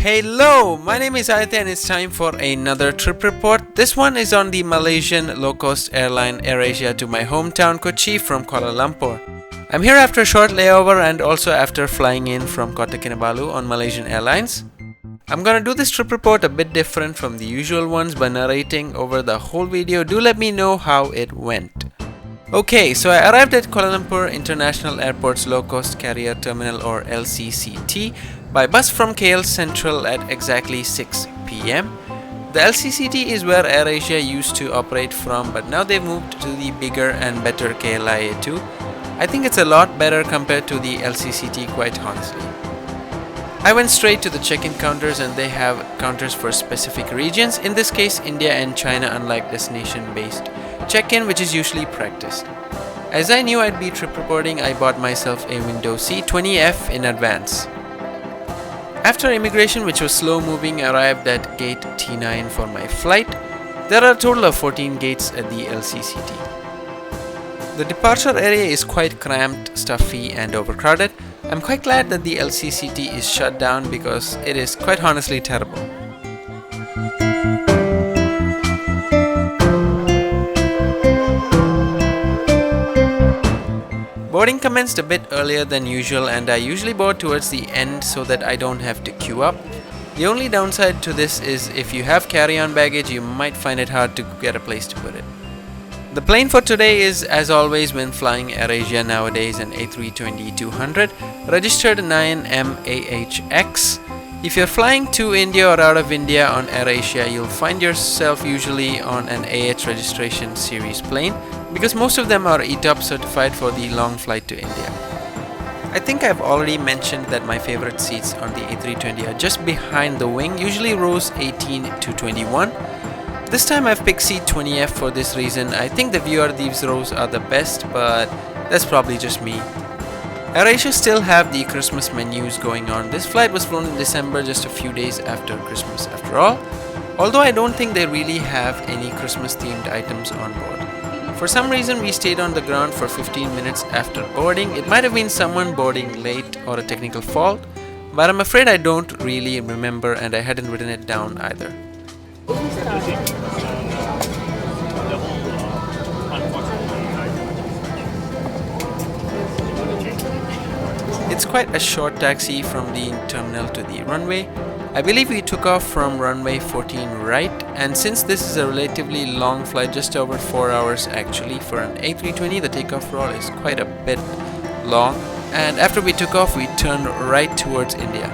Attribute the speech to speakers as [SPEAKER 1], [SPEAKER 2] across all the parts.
[SPEAKER 1] Hello, my name is Aditya and it's time for another trip report. This one is on the Malaysian low-cost airline AirAsia to my hometown Kochi from Kuala Lumpur. I'm here after a short layover and also after flying in from Kota Kinabalu on Malaysian Airlines. I'm gonna do this trip report a bit different from the usual ones by narrating over the whole video. Do let me know how it went. Okay, so I arrived at Kuala Lumpur International Airport's low-cost carrier terminal or LCCT by bus from KL Central at exactly 6 p.m. The LCCT is where AirAsia used to operate from, but now they've moved to the bigger and better KLIA2. I think it's a lot better compared to the LCCT, quite honestly. I went straight to the check-in counters and they have counters for specific regions, in this case India and China, unlike destination-based check-in which is usually practiced. As I knew I'd be trip reporting, I bought myself a window seat 20F in advance. After immigration, which was slow moving, I arrived at gate T9 for my flight. There are a total of 14 gates at the LCCT. The departure area is quite cramped, stuffy and overcrowded. I'm quite glad that the LCCT is shut down because it is quite honestly terrible. Boarding commenced a bit earlier than usual and I usually board towards the end so that I don't have to queue up. The only downside to this is if you have carry-on baggage, you might find it hard to get a place to put it. The plane for today is, as always when flying AirAsia nowadays, an A320-200, registered 9MAHX. If you're flying to India or out of India on AirAsia, you'll find yourself usually on an AH registration series plane because most of them are ETOP certified for the long flight to India. I think I've already mentioned that my favorite seats on the A320 are just behind the wing, usually rows 18 to 21. This time I've picked seat 20F for this reason. I think the view out of these rows are the best, but that's probably just me. AirAsia still have the Christmas menus going on. This flight was flown in December, just a few days after Christmas after all. Although I don't think they really have any Christmas themed items on board. For some reason we stayed on the ground for 15 minutes after boarding. It might have been someone boarding late or a technical fault, but I'm afraid I don't really remember and I hadn't written it down either. It's quite a short taxi from the terminal to the runway. I believe we took off from runway 14 right, and since this is a relatively long flight, just over 4 hours actually, for an A320 the takeoff roll is quite a bit long, and after we took off we turned right towards India.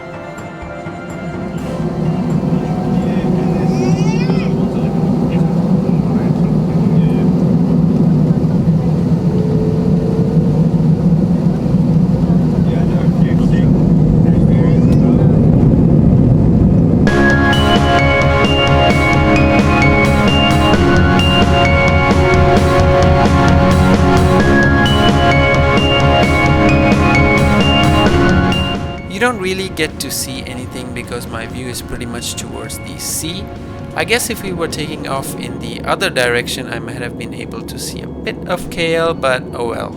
[SPEAKER 1] You don't really get to see anything because my view is pretty much towards the sea. I guess if we were taking off in the other direction I might have been able to see a bit of KL, but oh well.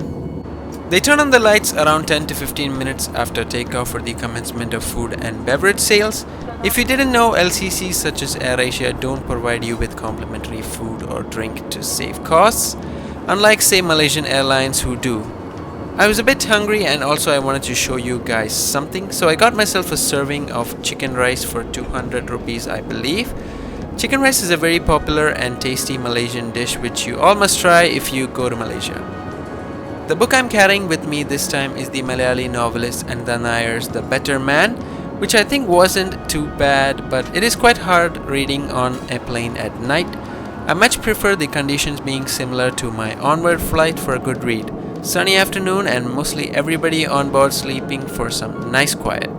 [SPEAKER 1] They turn on the lights around 10 to 15 minutes after takeoff for the commencement of food and beverage sales. If you didn't know, LCCs such as AirAsia don't provide you with complimentary food or drink to save costs, unlike say Malaysian Airlines who do. I was a bit hungry and also I wanted to show you guys something, so I got myself a serving of chicken rice for 200 rupees I believe. Chicken rice is a very popular and tasty Malaysian dish which you all must try if you go to Malaysia. The book I'm carrying with me this time is the Malayali novelist Anda Nayar's The Better Man, which I think wasn't too bad, but it is quite hard reading on a plane at night. I much prefer the conditions being similar to my onward flight for a good read. Sunny afternoon and mostly everybody on board sleeping for some nice quiet.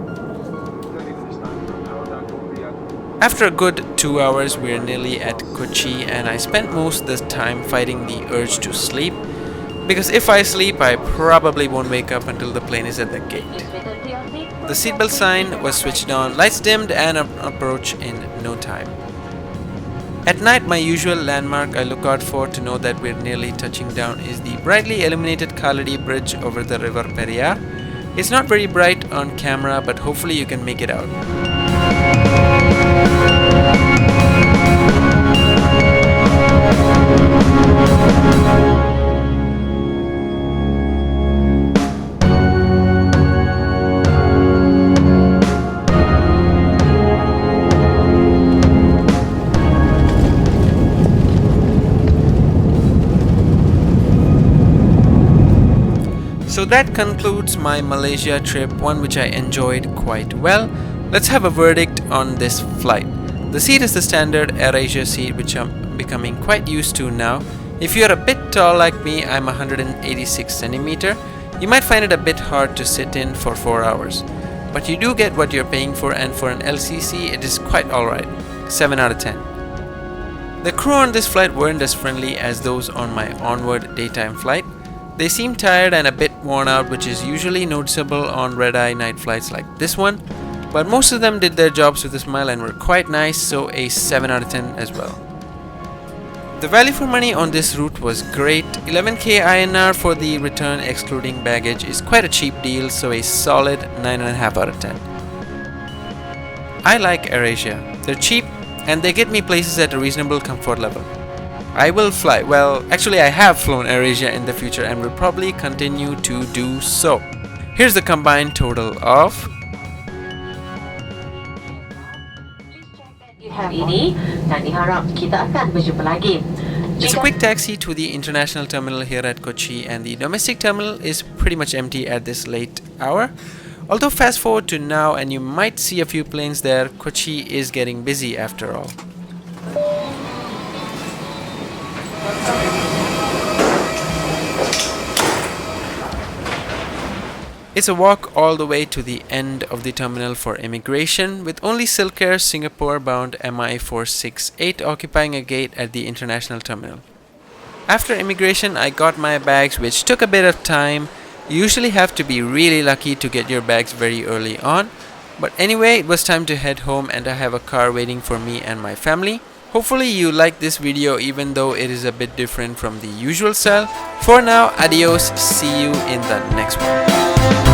[SPEAKER 1] After a good 2 hours we're nearly at Kochi and I spent most of the time fighting the urge to sleep because if I sleep I probably won't wake up until the plane is at the gate. The seatbelt sign was switched on, lights dimmed and approach in no time. At night, my usual landmark I look out for to know that we're nearly touching down is the brightly illuminated Kaladi Bridge over the river Periyar. It's not very bright on camera, but hopefully you can make it out. So that concludes my Malaysia trip, one which I enjoyed quite well. Let's have a verdict on this flight. The seat is the standard AirAsia seat, which I'm becoming quite used to now. If you're a bit tall like me, I'm 186 centimeter, you might find it a bit hard to sit in for 4 hours. But you do get what you're paying for, and for an LCC it is quite alright. 7 out of 10. The crew on this flight weren't as friendly as those on my onward daytime flight. They seemed tired and a bit worn out, which is usually noticeable on red-eye night flights like this one, but most of them did their jobs with a smile and were quite nice, so a 7 out of 10 as well. The value for money on this route was great. 11k INR for the return excluding baggage is quite a cheap deal, so a solid 9.5 out of 10. I like AirAsia. They're cheap and they get me places at a reasonable comfort level. I will fly, well, actually I have flown AirAsia in the future and will probably continue to do so. Here's the combined total of It's a quick taxi to the international terminal here at Kochi, and the domestic terminal is pretty much empty at this late hour. Although fast forward to now and you might see a few planes there, Kochi is getting busy after all. It's a walk all the way to the end of the terminal for immigration, with only Silkair Singapore bound MI468 occupying a gate at the international terminal. After immigration, I got my bags, which took a bit of time. You usually have to be really lucky to get your bags very early on. But anyway, it was time to head home and I have a car waiting for me and my family. Hopefully you like this video even though it is a bit different from the usual style. For now, adios, see you in the next one.